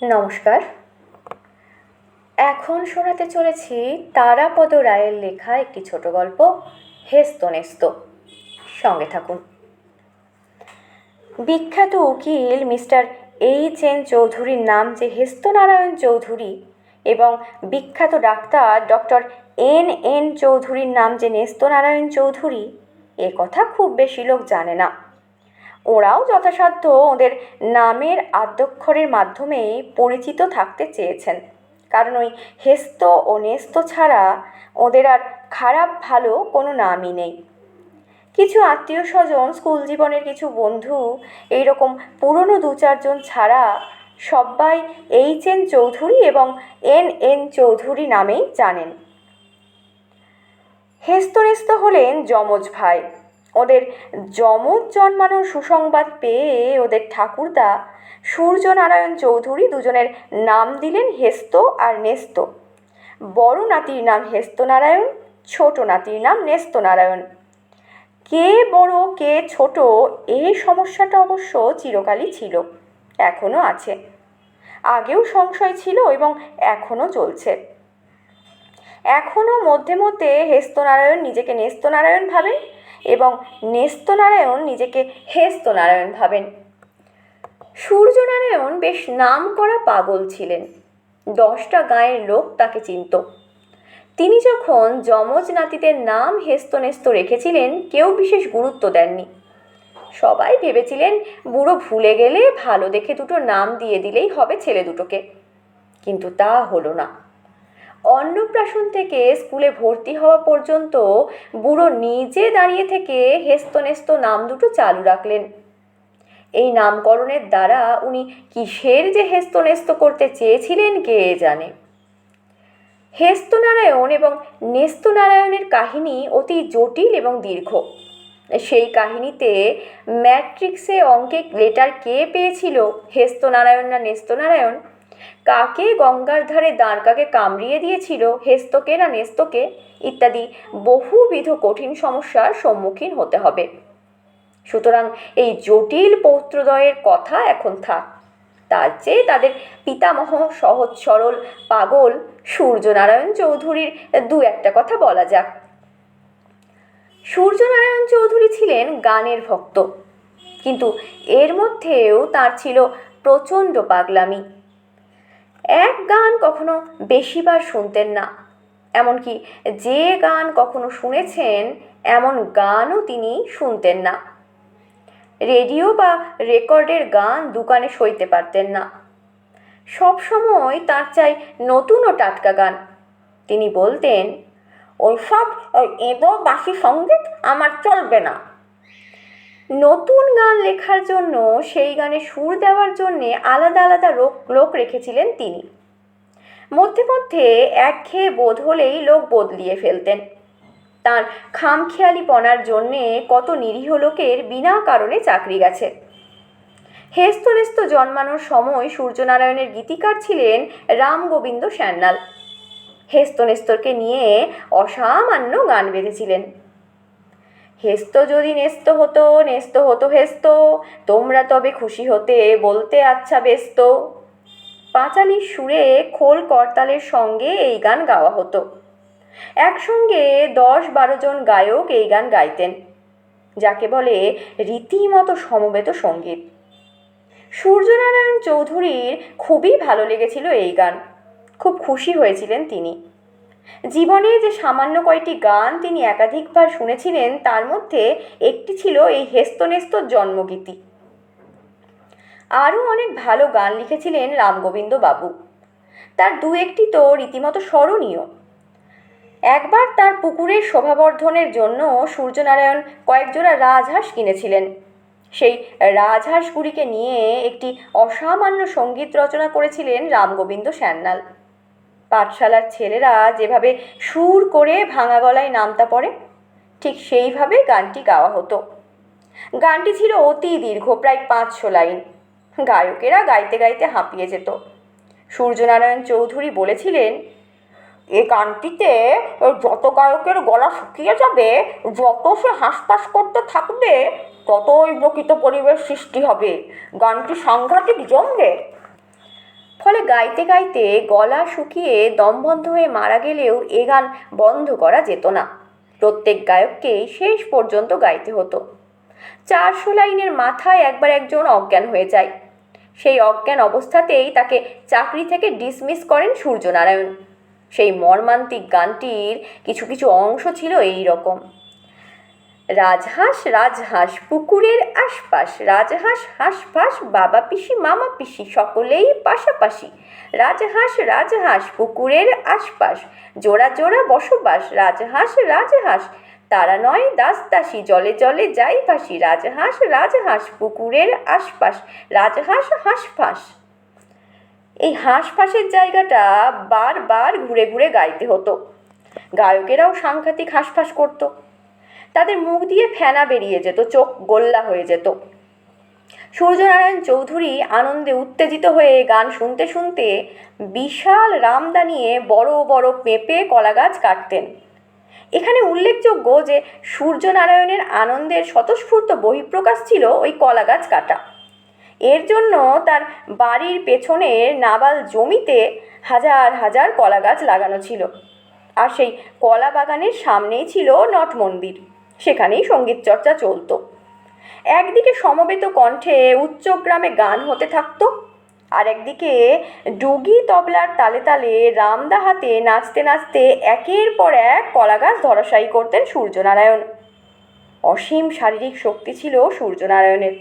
নমস্কার। এখন শোনাতে চলেছি তারাপদ রায়ের লেখা একটি ছোট গল্প, হেস্তনেস্ত। সঙ্গে থাকুন। বিখ্যাত উকিল মিস্টার এইচ.এন. চৌধুরীর নাম যে হেস্তনারায়ণ চৌধুরী এবং বিখ্যাত ডাক্তার ডক্টর এন.এন. চৌধুরীর নাম যে নেস্তনারায়ণ চৌধুরী, এ কথা খুব বেশি লোক জানে না। ওরাও যথাসাধ্য ওদের নামের আদ্যক্ষরের মাধ্যমেই পরিচিত থাকতে চেয়েছেন, কারণ ওই হেস্ত ও নেস্ত ছাড়া ওদের আর খারাপ ভালো কোনো নামই নেই। কিছু আত্মীয় স্বজন, স্কুল জীবনের কিছু বন্ধু, এইরকম পুরনো 2-4 জন ছাড়া সবাই এইচ.এন. চৌধুরী এবং এন.এন. চৌধুরী নামেই জানেন। হেস্তনেস্ত হলেন যমজ ভাই। ওদের যমজ জন্মানোর সুসংবাদ পেয়ে ওদের ঠাকুরদা সূর্যনারায়ণ চৌধুরী দুজনের নাম দিলেন হেস্ত আর নেস্ত। বড় নাতির নাম হেস্তনারায়ণ, ছোট নাতির নাম নেস্তনারায়ণ। কে বড় কে ছোট এই সমস্যাটা অবশ্য চিরকালই ছিল, এখনও আছে। আগেও সংশয় ছিল এবং এখনও চলছে। এখনও মধ্যে মধ্যে হেস্তনারায়ণ নিজেকে নেস্তনারায়ণ ভাবেন এবং নেস্তনারায়ণ নিজেকে হেস্তনারায়ণ ভাবেন। সূর্যনারায়ণ বেশ নাম করা পাগল ছিলেন। 10টা গাঁয়ের লোক তাকে চিনত। তিনি যখন যমজ নাতিদের নাম হেস্তনেস্ত রেখেছিলেন, কেউ বিশেষ গুরুত্ব দেননি। সবাই ভেবেছিলেন বুড়ো ভুলে গেলে ভালো দেখে দুটো নাম দিয়ে দিলেই হবে ছেলে দুটোকে, কিন্তু তা হলো না। অন্নপ্রাশন থেকে স্কুলে ভর্তি হওয়া পর্যন্ত বুড়ো নিজে দাঁড়িয়ে থেকে হেস্তনেস্ত নাম দুটো চালু রাখলেন। এই নামকরণের দ্বারা উনি কিসের যে হেস্তনেস্ত করতে চেয়েছিলেন কে জানে। হেস্তনারায়ণ এবং নেস্তনারায়ণের কাহিনী অতি জটিল এবং দীর্ঘ। সেই কাহিনীতে ম্যাট্রিক্সে অঙ্কে লেটার কে পেয়েছিল, হেস্তনারায়ণ না নেস্তনারায়ণ, কাকে গঙ্গার ধারে দাঁড়কাকে কামড়িয়ে দিয়েছিল, হেস্তকে না নেস্তকে, ইত্যাদি বহুবিধ কঠিন সমস্যার সম্মুখীন হতে হবে। সুতরাং এই জটিল পৌত্রদ্বয়ের কথা এখন থাক, তার চেয়ে তাদের পিতামহ সহজ সরল পাগল সূর্যনারায়ণ চৌধুরীর 2-একটা কথা বলা যাক। সূর্যনারায়ণ চৌধুরী ছিলেন গানের ভক্ত, কিন্তু এর মধ্যেও তার ছিল প্রচণ্ড পাগলামি। এক গান কখনো বেশিবার শুনতেন না, এমনকি যে গান কখনো শুনেছেন এমন গানও তিনি শুনতেন না। রেডিও বা রেকর্ডের গান দোকানে সইতে পারতেন না। সবসময় তার চাই নতুন ও টাটকা গান। তিনি বলতেন, ওইসব এঁদো বাসি সঙ্গীত আমার চলবে না। নতুন গান লেখার জন্য, সেই গানে সুর দেওয়ার জন্যে আলাদা আলাদা লোক রেখেছিলেন তিনি। মধ্যে মধ্যে একঘেয়ে বোধ হলেই লোক বদলিয়ে ফেলতেন। তাঁর খামখেয়ালিপনার জন্যে কত নিরীহ লোকের বিনা কারণে চাকরি গেছে। হেস্তনেস্ত জন্মানোর সময় সূর্যনারায়ণের গীতিকার ছিলেন রামগোবিন্দ সান্যাল। হেস্তনেস্তকে নিয়ে অসামান্য গান বেঁধেছিলেন। হেস্ত যদি নেস্ত হতো, নেস্ত হতো হেস্ত, তোমরা তবে খুশি হতে বলতে আচ্ছা ব্যস্ত। পাঁচালির সুরে খোল করতালের সঙ্গে এই গান গাওয়া হতো। একসঙ্গে 10-12 জন গায়ক এই গান গাইতেন, যাকে বলে রীতিমতো সমবেত সঙ্গীত। সূর্যনারায়ণ চৌধুরীর খুবই ভালো লেগেছিল এই গান, খুব খুশি হয়েছিলেন তিনি। জীবনে যে সামান্য কয়টি গান তিনি একাধিকবার শুনেছিলেন, তার মধ্যে একটি ছিল এই হেস্তনেস্ত জন্মগীতি। আরও অনেক ভালো গান লিখেছিলেন রামগোবিন্দ বাবু, তার 2-একটি তো রীতিমতো স্মরণীয়। একবার তার পুকুরের শোভাবর্ধনের জন্য সূর্যনারায়ণ কয়েকজোড়া রাজহাঁস কিনেছিলেন। সেই রাজহাঁসগুলিকে নিয়ে একটি অসামান্য সঙ্গীত রচনা করেছিলেন রামগোবিন্দ সান্যাল। পাঠশালার ছেলেরা যেভাবে সুর করে ভাঙা গলায় নামতা পড়ে, ঠিক সেইভাবে গানটি গাওয়া হতো। গানটি ছিল অতি দীর্ঘ, প্রায় 500 লাইন। গায়কেরা গাইতে গাইতে হাঁপিয়ে যেত। সূর্যনারায়ণ চৌধুরী বলেছিলেন, এই গানটিতে যত গায়কের গলা শুকিয়ে যাবে, যত সে হাঁসফাঁস করতে থাকবে, ততই প্রকৃত পরিবেশ সৃষ্টি হবে, গানটি সাংঘাতিক জমবে। ফলে গাইতে গাইতে গলা শুকিয়ে দমবন্ধ হয়ে মারা গেলেও এ গান বন্ধ করা যেত না। প্রত্যেক গায়ককেই শেষ পর্যন্ত গাইতে হতো। 400 লাইনের মাথায় একবার একজন অজ্ঞান হয়ে যায়। সেই অজ্ঞান অবস্থাতেই তাকে চাকরি থেকে ডিসমিস করেন সূর্যনারায়ণ। সেই মর্মান্তিক গানটির কিছু কিছু অংশ ছিল এই রকম: রাজহাঁস রাজহাঁস পুকুরের আশপাশ, রাজহাঁস হাঁসফাঁস, বাবা পিসি মামা পিসি সকলেই পাশাপাশি, রাজহাঁস রাজহাঁস পুকুরের আশপাশ, জোড়া জোড়া বসবাস, রাজহাঁস রাজহাঁস, তারা নয় দাস দাসী, জলে জলে যাই ভাসি, রাজহাঁস রাজহাঁস পুকুরের আশপাশ, রাজহাঁস হাঁসফাঁস। এই হাঁসফাঁসের জায়গাটা বারবার ঘুরে ঘুরে গাইতে হতো। গায়কেরাও সাংঘাতিক হাঁসফাঁস করত। তাদের মুখ দিয়ে ফেনা বেরিয়ে যেত, চোখ গোল্লা হয়ে যেত। সূর্যনারায়ণ চৌধুরী আনন্দে উত্তেজিত হয়ে গান শুনতে শুনতে বিশাল রামদা নিয়ে বড় বড় পেঁপে কলা গাছ কাটতেন। এখানে উল্লেখযোগ্য যে সূর্যনারায়ণের আনন্দের স্বতঃস্ফূর্ত বহিঃপ্রকাশ ছিল ওই কলা গাছ কাটা। এর জন্য তার বাড়ির পেছনের নাবাল জমিতে হাজার হাজার কলা গাছ লাগানো ছিল। আর সেই কলা বাগানের সামনেই ছিল নট মন্দির, সেখানেই সঙ্গীত চর্চা চলত। একদিকে সমবেত কণ্ঠে উচ্চগ্রামে গান হতে থাকতো, আর একদিকে ডুগি তবলার তালে তালে রামদা হাতে নাচতে নাচতে একের পর এক কলা গাছ ধরাশায়ী করতেন সূর্যনারায়ণ। অসীম শারীরিক শক্তি ছিল সূর্যনারায়ণের।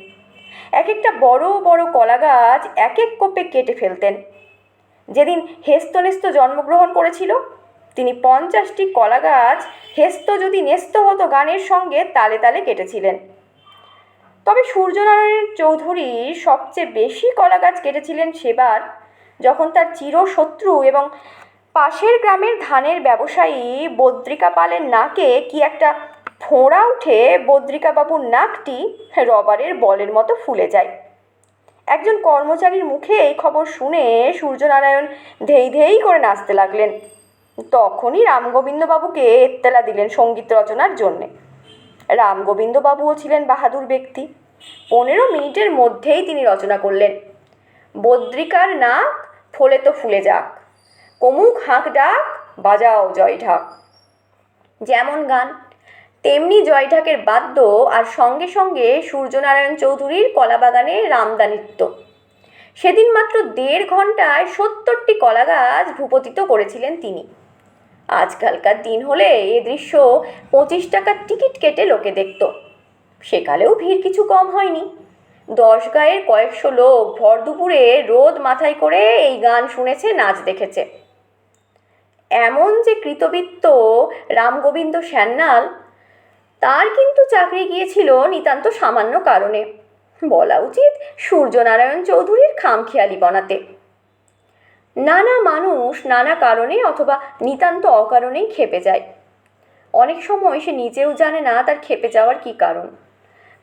এক একটা বড় বড় কলা গাছ এক এক কোপে কেটে ফেলতেন। যেদিন হেস্তনেস্ত জন্মগ্রহণ করেছিল, তিনি 50টি কলা গাছ হেস্ত যদি ন্যস্ত হতো গানের সঙ্গে তালে তালে কেটেছিলেন। তবে সূর্যনারায়ণ চৌধুরী সবচেয়ে বেশি কলা গাছ কেটেছিলেন সেবার, যখন তার চিরশত্রু এবং পাশের গ্রামের ধানের ব্যবসায়ী বদ্রিকা পালের নাকে কি একটা ফোঁড়া উঠে বদ্রিকাবাবুর নাকটি রবারের বলের মতো ফুলে যায়। একজন কর্মচারীর মুখে এই খবর শুনে সূর্যনারায়ণ ধেই ধেই করে নাচতে লাগলেন। তখনই রামগোবিন্দবাবুকে এত্তেলা দিলেন সঙ্গীত রচনার জন্যে। রামগোবিন্দবাবুও ছিলেন বাহাদুর ব্যক্তি। 15 মিনিটের মধ্যেই তিনি রচনা করলেন: বদ্রিকার নাক ফোলে তো ফুলে যাক, কমুক হাঁক ডাক, বাজাও জয় ঢাক। যেমন গান তেমনি জয় ঢাকের বাদ্য, আর সঙ্গে সঙ্গে সূর্যনারায়ণ চৌধুরীর কলাবাগানে রামদা নৃত্য। সেদিন মাত্র 1.5 ঘন্টায় 70টি কলা গাছ ভূপতিত করেছিলেন তিনি। আজকালকার দিন হলে এ দৃশ্য 25 টাকার টিকিট কেটে লোকে দেখত। সেকালেও ভিড় কিছু কম হয়নি। 10 গাঁয়ের কয়েকশো লোক ভর দুপুরে রোদ মাথায় করে এই গান শুনেছে, নাচ দেখেছে। এমন যে কৃতবিত্ত রামগোবিন্দ সান্যাল, তার কিন্তু চাকরি গিয়েছিল নিতান্ত সামান্য কারণে, বলা উচিত সূর্যনারায়ণ চৌধুরীর খামখেয়ালি বনাতে। নানা মানুষ নানা কারণে অথবা নিতান্ত অকারণেই ক্ষেপে যায়। অনেক সময় সে নিজেও জানে না তার ক্ষেপে যাওয়ার কী কারণ।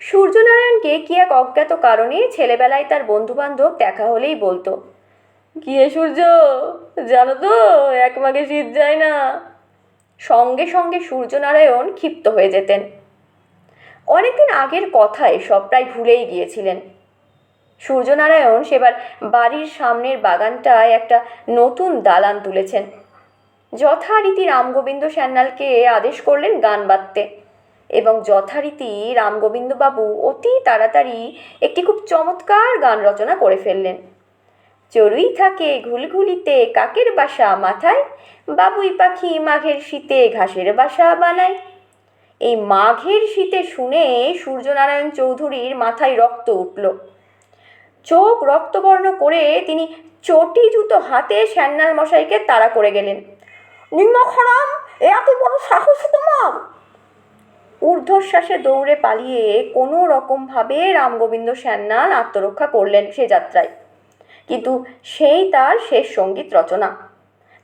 সূর্যনারায়ণকে কি এক অজ্ঞাত কারণে ছেলেবেলায় তার বন্ধুবান্ধব দেখা হলেই বলতো, কি হে সূর্য, জানো তো 1 মাঘে শীত যায় না। সঙ্গে সঙ্গে সূর্যনারায়ণ ক্ষিপ্ত হয়ে যেতেন। অনেকদিন আগের কথা এসব, প্রায় ভুলেই গিয়েছিলেন। সূর্যনারায়ণ সেবার বাড়ির সামনের বাগানটায় একটা নতুন দালান তুলেছেন। যথারীতি রামগোবিন্দ সান্যালকে আদেশ করলেন গান বাঁধতে, এবং যথারীতি রামগোবিন্দবাবু অতি তাড়াতাড়ি একটি খুব চমৎকার গান রচনা করে ফেললেন। চড়ুই থাকে ঘুলঘুলিতে কাকের বাসা মাথায়, বাবুই পাখি মাঘের শীতে ঘাসের বাসা বানায়। এই মাঘের শীতে শুনে সূর্যনারায়ণ চৌধুরীর মাথায় রক্ত উঠল। চোখ রক্তবর্ণ করে তিনি চটি জুতো হাতে সান্যাল মশাইকে তাড়া করে গেলেন। নিম্নখারাম, এত বড় সাহস তোমার! ঊর্ধ্বশ্বাসে দৌড়ে পালিয়ে কোনো রকমভাবে রামগোবিন্দ সান্যাল আত্মরক্ষা করলেন সে যাত্রায়, কিন্তু সেই তার শেষ সঙ্গীত রচনা।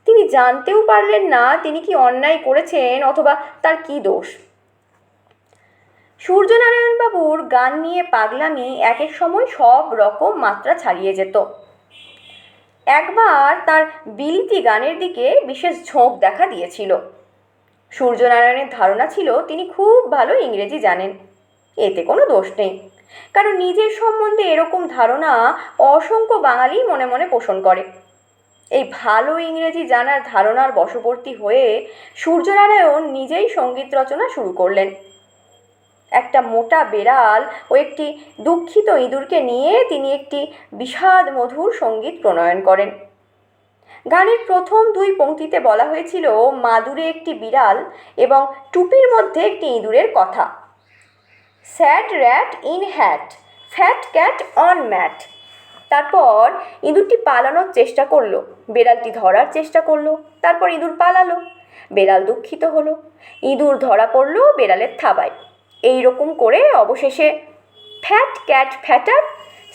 তিনি জানতেও পারলেন না তিনি কি অন্যায় করেছেন অথবা তার কি দোষ। সূর্যনারায়ণবাবুর গান নিয়ে পাগলামি এক এক সময় সব রকম মাত্রা ছাড়িয়ে যেত। একবার তার বিলিতি গানের দিকে বিশেষ ঝোঁক দেখা দিয়েছিল। সূর্যনারায়ণের ধারণা ছিল তিনি খুব ভালো ইংরেজি জানেন। এতে কোনো দোষ নেই, কারণ নিজের সম্বন্ধে এরকম ধারণা অসংখ্য বাঙালি মনে মনে পোষণ করে। এই ভালো ইংরেজি জানার ধারণার বশবর্তী হয়ে সূর্যনারায়ণ নিজেই সঙ্গীত রচনা শুরু করলেন। একটা মোটা বেড়াল ও একটি দুঃখিত ইঁদুরকে নিয়ে তিনি একটি বিষাদ মধুর সঙ্গীত প্রণয়ন করেন। গানের প্রথম 2 পংক্তিতে বলা হয়েছিল মাদুরে একটি বিড়াল এবং টুপির মধ্যে একটি ইঁদুরের কথা। Sad rat in hat, fat cat on mat. তারপর ইঁদুরটি পালানোর চেষ্টা করলো, বেড়ালটি ধরার চেষ্টা করলো, তারপর ইঁদুর পালালো, বেড়াল দুঃখিত হলো, ইঁদুর ধরা পড়লো বেড়ালের থাবায়। এই রকম করে অবশেষে fat cat fatter,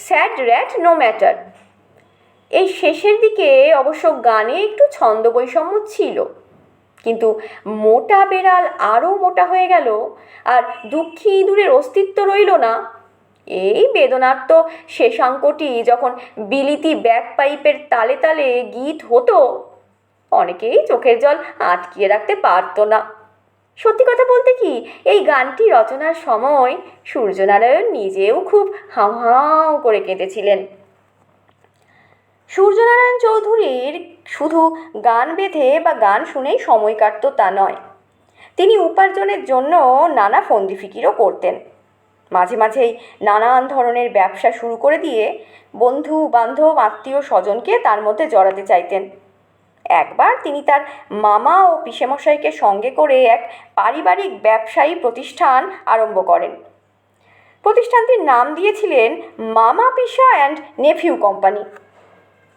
sad rat no matter. এই শেষের দিকে অবশ্য গানে একটু ছন্দ বৈষম্য ছিল, কিন্তু মোটা বেড়াল আরও মোটা হয়ে গেল আর দুঃখী ইঁদুরের অস্তিত্ব রইল না। এই বেদনার্ত শেষাঙ্কটি যখন বিলিতি ব্যাক পাইপের তালে তালে গীত হতো, অনেকেই চোখের জল আটকিয়ে রাখতে পারত না। সত্যি কথা বলতে কি, এই গানটি রচনার সময় সূর্যনারায়ণ নিজেও খুব হাউ হাউ করে কেঁদেছিলেন। সূর্যনারায়ণ চৌধুরীর শুধু গান বেঁধে বা গান শুনেই সময় কাটত তা নয়, তিনি উপার্জনের জন্য নানা ফন্দি ফিকিরও করতেন। মাঝে মাঝেই নানান ধরনের ব্যবসা শুরু করে দিয়ে বন্ধু বান্ধব আত্মীয় স্বজনকে তার মধ্যে জড়াতে চাইতেন। একবার তিনি তার মামা ও পিসেমশাইকে সঙ্গে করে এক পারিবারিক ব্যবসায়ী প্রতিষ্ঠান আরম্ভ করেন। প্রতিষ্ঠানটির নাম দিয়েছিলেন মামা পিসা অ্যান্ড নেফিউ কোম্পানি।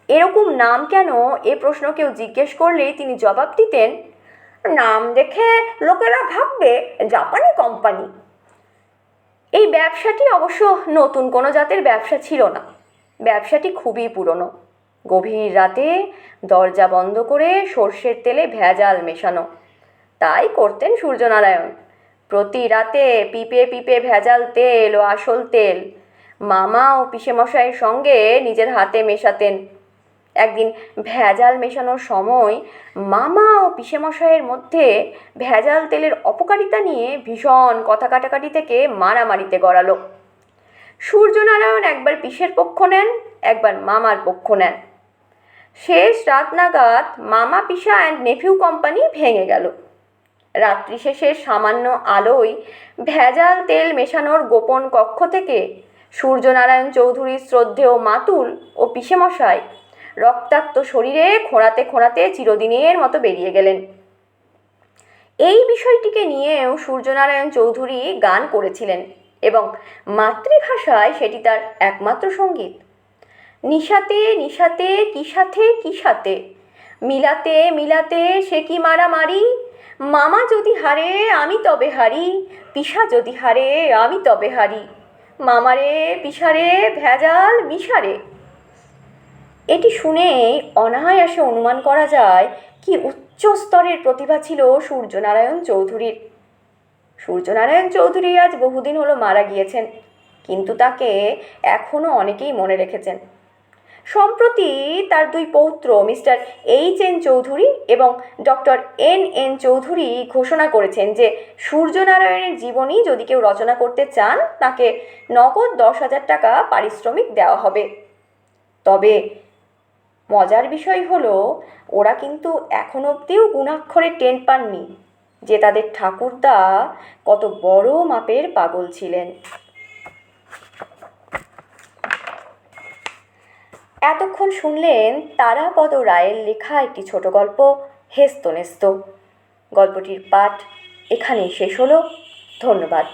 এরকম নাম কেন, এ প্রশ্ন কেউ জিজ্ঞেস করলেই তিনি জবাব দিতেন, নাম দেখে লোকেরা ভাববে জাপানি কোম্পানি। এই ব্যবসাটি অবশ্য নতুন কোনো জাতের ব্যবসা ছিল না, ব্যবসাটি খুবই পুরনো। গভীর রাতে দরজা বন্ধ করে সর্ষের তেলে ভেজাল মেশানো, তাই করতেন সূর্যনারায়ণ। প্রতি রাতে পিপে পিপে ভেজাল তেল ও আসল তেল মামা ও পিসেমশাইয়ের সঙ্গে নিজের হাতে মেশাতেন। একদিন ভেজাল মেশানোর সময় মামা ও পিসেমশাইয়ের মধ্যে ভেজাল তেলের অপকারিতা নিয়ে ভীষণ কথা কাটাকাটি থেকে মারামারিতে গড়ালো। সূর্যনারায়ণ একবার পিসের পক্ষ নেন, একবার মামার পক্ষ নেন। শেষ রাত নাগাদ মামা পিসা অ্যান্ড নেফিউ কোম্পানি ভেঙে গেল। রাত্রি শেষের সামান্য আলোয় ভেজাল তেল মেশানোর গোপন কক্ষ থেকে সূর্যনারায়ণ চৌধুরীর শ্রদ্ধেয় মাতুল ও পিসেমশাই রক্তাক্ত শরীরে খোঁড়াতে খোঁড়াতে চিরদিনের মতো বেরিয়ে গেলেন। এই বিষয়টিকে নিয়েও সূর্যনারায়ণ চৌধুরী গান করেছিলেন এবং মাতৃভাষায় সেটি তার একমাত্র সঙ্গীত। নিশাতে নিশাতে কি সাথে কি সাথে, মিলাতে মিলাতে সে কি মারামারি, মামা যদি হারে আমি তবে হারি, পিসা যদি হারে আমি তবে হারি, মামারে পিসারে ভেজাল মিশারে। এটি শুনে অনায়াসে অনুমান করা যায় কি উচ্চ স্তরের প্রতিভা ছিল সূর্যনারায়ণ চৌধুরীর। সূর্যনারায়ণ চৌধুরী আজ বহুদিন হলো মারা গিয়েছেন, কিন্তু তাকে এখনও অনেকেই মনে রেখেছেন। সম্প্রতি তার 2 পৌত্র মিস্টার এইচ.এন. চৌধুরী এবং ডক্টর এন.এন. চৌধুরী ঘোষণা করেছেন যে সূর্যনারায়ণের জীবনী যদি কেউ রচনা করতে চান তাকে নগদ 10,000 টাকা পারিশ্রমিক দেওয়া হবে। তবে মজার বিষয় হলো, ওরা কিন্তু এখন অবধিও গুণাক্ষরে টের পাননি যে তাদের ঠাকুরদা কত বড় মাপের পাগল ছিলেন। এতক্ষণ শুনলেন তারাপদ রায়ের লেখা একটি ছোট গল্প হেস্তনেস্ত। গল্পটির পাঠ এখানেই শেষ হলো। ধন্যবাদ।